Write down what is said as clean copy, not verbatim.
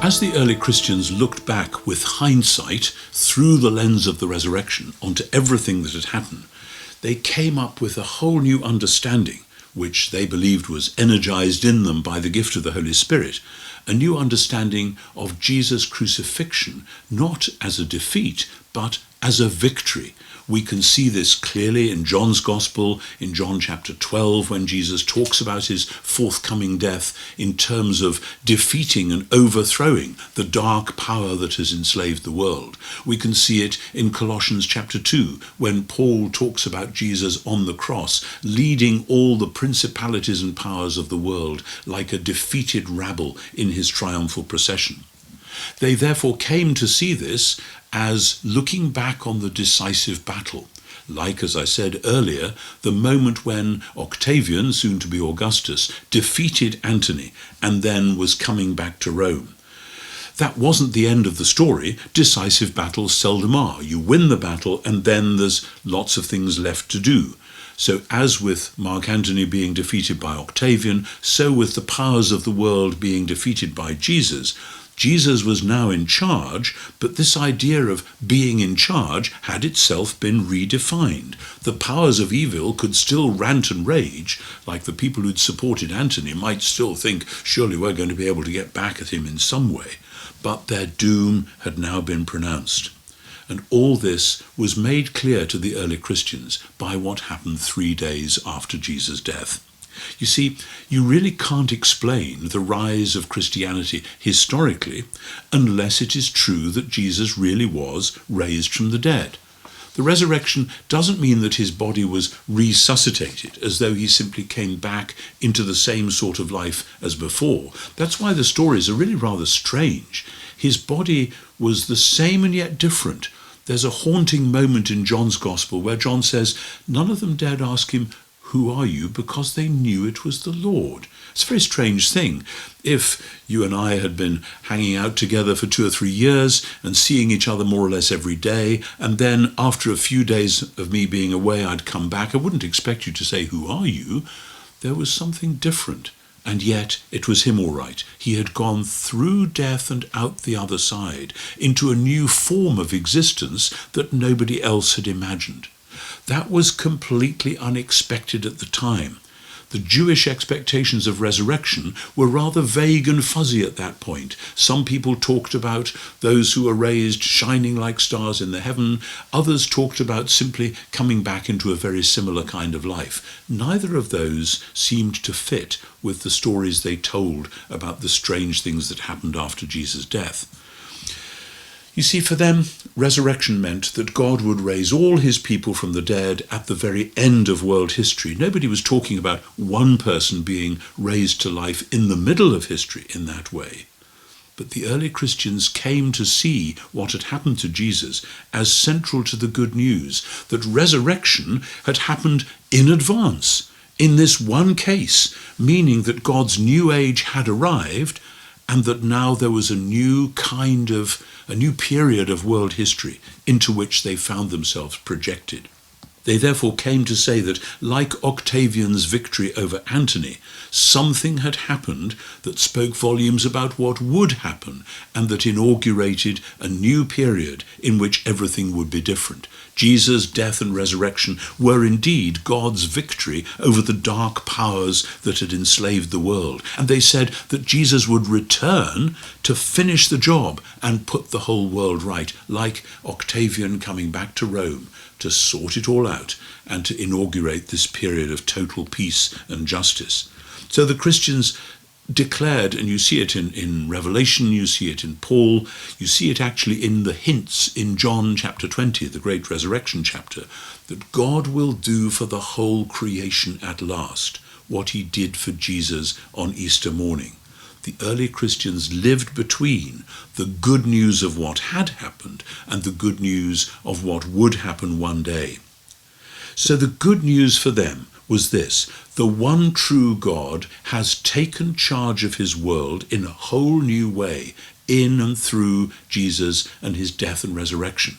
As the early Christians looked back with hindsight through the lens of the resurrection onto everything that had happened, they came up with a whole new understanding, which they believed was energized in them by the gift of the Holy Spirit, a new understanding of Jesus' crucifixion, not as a defeat, but as a victory. We can see this clearly in John's Gospel, in John chapter 12, when Jesus talks about his forthcoming death in terms of defeating and overthrowing the dark power that has enslaved the world. We can see it in Colossians chapter 2, when Paul talks about Jesus on the cross, leading all the principalities and powers of the world like a defeated rabble in his triumphal procession. They therefore came to see this as looking back on the decisive battle, like, as I said earlier, the moment when Octavian, soon to be Augustus, defeated Antony and then was coming back to Rome. That wasn't the end of the story. Decisive battles seldom are. You win the battle and then there's lots of things left to do. So as with Mark Antony being defeated by Octavian, so with the powers of the world being defeated by Jesus, Jesus was now in charge, but this idea of being in charge had itself been redefined. The powers of evil could still rant and rage, like the people who'd supported Antony might still think, surely we're going to be able to get back at him in some way. But their doom had now been pronounced. And all this was made clear to the early Christians by what happened 3 days after Jesus' death. You see, you really can't explain the rise of Christianity historically unless it is true that Jesus really was raised from the dead. The resurrection doesn't mean that his body was resuscitated, as though he simply came back into the same sort of life as before. That's why the stories are really rather strange. His body was the same and yet different. There's a haunting moment in John's Gospel where John says, none of them dared ask him, "Who are you?" because they knew it was the Lord. It's a very strange thing. If you and I had been hanging out together for 2 or 3 years and seeing each other more or less every day, and then after a few days of me being away, I'd come back, I wouldn't expect you to say, "Who are you?" There was something different. And yet it was him all right. He had gone through death and out the other side into a new form of existence that nobody else had imagined. That was completely unexpected at the time. The Jewish expectations of resurrection were rather vague and fuzzy at that point. Some people talked about those who were raised shining like stars in the heaven. Others talked about simply coming back into a very similar kind of life. Neither of those seemed to fit with the stories they told about the strange things that happened after Jesus' death. You see, for them, resurrection meant that God would raise all his people from the dead at the very end of world history. Nobody was talking about one person being raised to life in the middle of history in that way. But the early Christians came to see what had happened to Jesus as central to the good news, that resurrection had happened in advance, in this one case, meaning that God's new age had arrived, and that now there was a new period of world history into which they found themselves projected. They therefore came to say that, like Octavian's victory over Antony, something had happened that spoke volumes about what would happen and that inaugurated a new period in which everything would be different. Jesus' death and resurrection were indeed God's victory over the dark powers that had enslaved the world. And they said that Jesus would return to finish the job and put the whole world right, like Octavian coming back to Rome to sort it all out and to inaugurate this period of total peace and justice. So the Christians declared, and you see it in Revelation, you see it in Paul, you see it actually in the hints in John chapter 20, the great resurrection chapter, that God will do for the whole creation at last what he did for Jesus on Easter morning. The early Christians lived between the good news of what had happened and the good news of what would happen one day. So the good news for them was this: the one true God has taken charge of his world in a whole new way, in and through Jesus and his death and resurrection.